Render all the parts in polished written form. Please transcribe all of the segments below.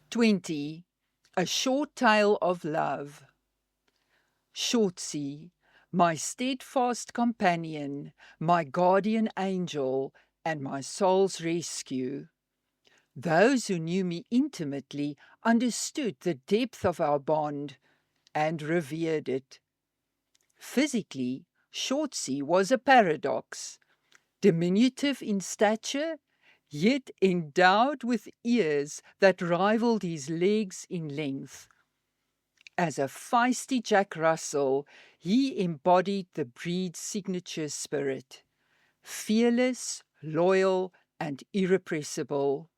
20. A Short Tale of Love. Shortsy, my steadfast companion, my guardian angel, and my soul's rescue. Those who knew me intimately understood the depth of our bond and revered it. Physically, Shortsy was a paradox, diminutive in stature, yet endowed with ears that rivaled his legs in length. As a feisty Jack Russell, he embodied the breed's signature spirit: fearless, loyal, and irrepressible.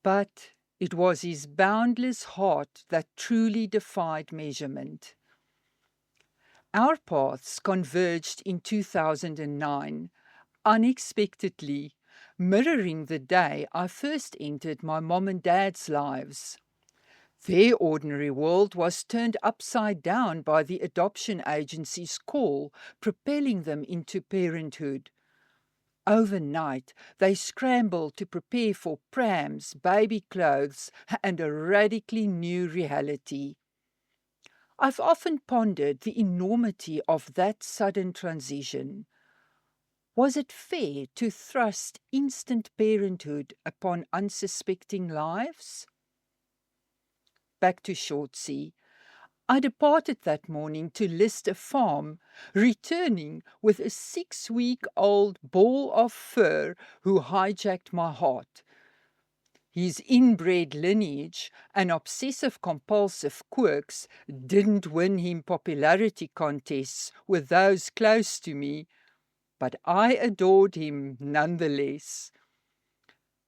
But it was his boundless heart that truly defied measurement. Our paths converged in 2009, unexpectedly, mirroring the day I first entered my mom and dad's lives. Their ordinary world was turned upside down by the adoption agency's call, propelling them into parenthood. Overnight, they scrambled to prepare for prams, baby clothes, and a radically new reality. I've often pondered the enormity of that sudden transition. Was it fair to thrust instant parenthood upon unsuspecting lives? Back to Shortsy. I departed that morning to list a farm, returning with a 6-week-old ball of fur who hijacked my heart. His inbred lineage and obsessive-compulsive quirks didn't win him popularity contests with those close to me, but I adored him nonetheless.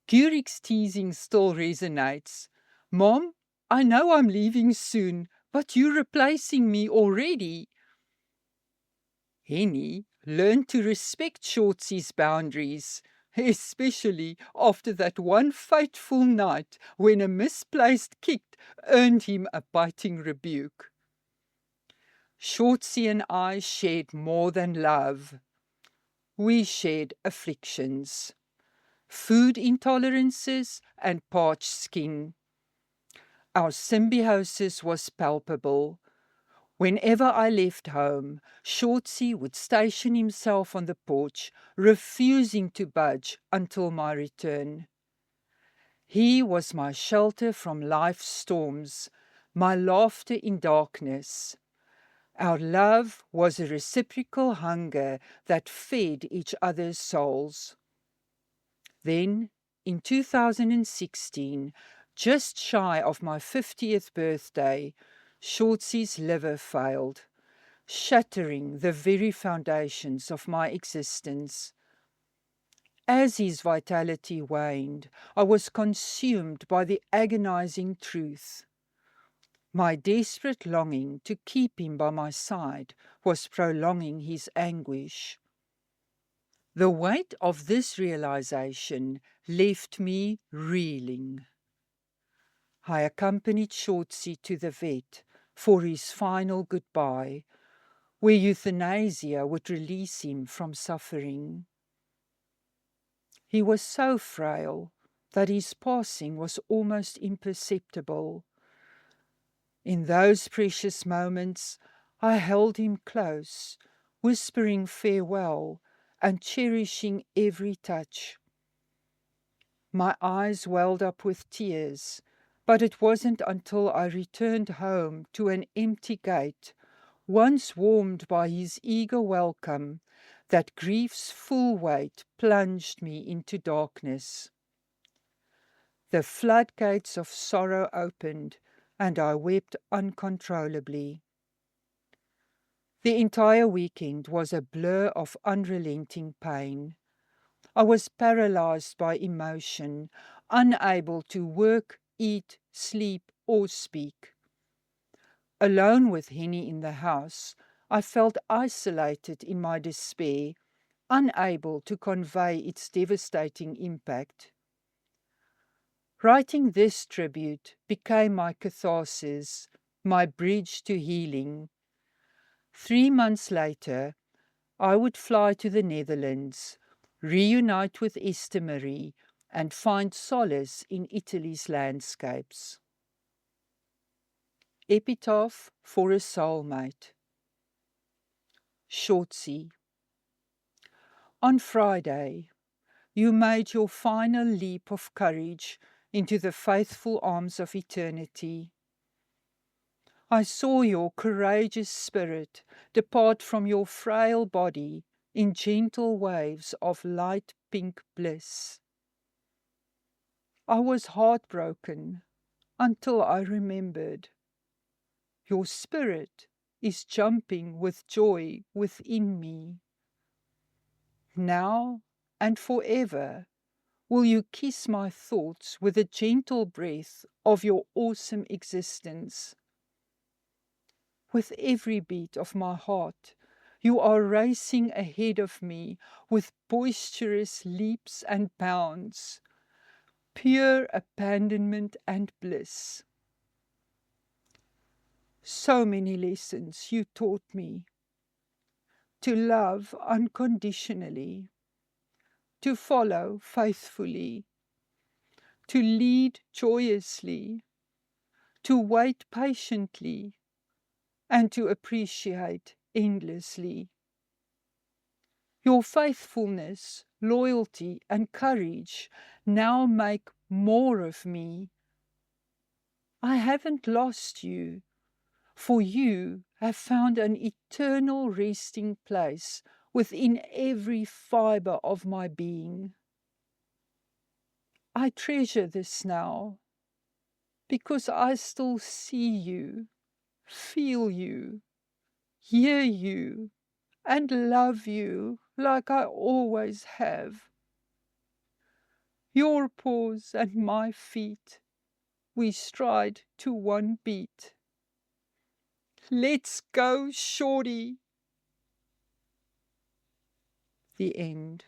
Curic's teasing still resonates. "Mom, I know I'm leaving soon, but you're replacing me already." Henny learned to respect Shortsy's boundaries, especially after that one fateful night when a misplaced kick earned him a biting rebuke. Shortsy and I shared more than love. We shared afflictions, food intolerances, and parched skin. Our symbiosis was palpable. Whenever I left home, Shortsy would station himself on the porch, refusing to budge until my return. He was my shelter from life's storms, my laughter in darkness. Our love was a reciprocal hunger that fed each other's souls. Then, in 2016, just shy of my 50th birthday, Shortsy's liver failed, shattering the very foundations of my existence. As his vitality waned, I was consumed by the agonizing truth. My desperate longing to keep him by my side was prolonging his anguish. The weight of this realization left me reeling. I accompanied Shortsy to the vet for his final goodbye, where euthanasia would release him from suffering. He was so frail that his passing was almost imperceptible. In those precious moments, I held him close, whispering farewell and cherishing every touch. My eyes welled up with tears, but it wasn't until I returned home to an empty gate, once warmed by his eager welcome, that grief's full weight plunged me into darkness. The floodgates of sorrow opened, and I wept uncontrollably. The entire weekend was a blur of unrelenting pain. I was paralyzed by emotion, unable to work, eat, sleep, or speak. Alone with Henny in the house, I felt isolated in my despair, unable to convey its devastating impact. Writing this tribute became my catharsis, my bridge to healing. 3 months later, I would fly to the Netherlands, reunite with Esther Marie, and find solace in Italy's landscapes. Epitaph for a Soulmate. Shortsy. On Friday, you made your final leap of courage into the faithful arms of eternity. I saw your courageous spirit depart from your frail body in gentle waves of light pink bliss. I was heartbroken until I remembered. Your spirit is jumping with joy within me. Now and forever will you kiss my thoughts with a gentle breath of your awesome existence. With every beat of my heart, you are racing ahead of me with boisterous leaps and bounds, pure abandonment and bliss. So many lessons you taught me. To love unconditionally, to follow faithfully, to lead joyously, to wait patiently, and to appreciate endlessly. Your faithfulness, loyalty, and courage now make more of me. I haven't lost you, for you have found an eternal resting place within every fibre of my being. I treasure this now, because I still see you, feel you, hear you, and love you like I always have. Your paws and my feet, we stride to one beat. Let's go, shorty. The end.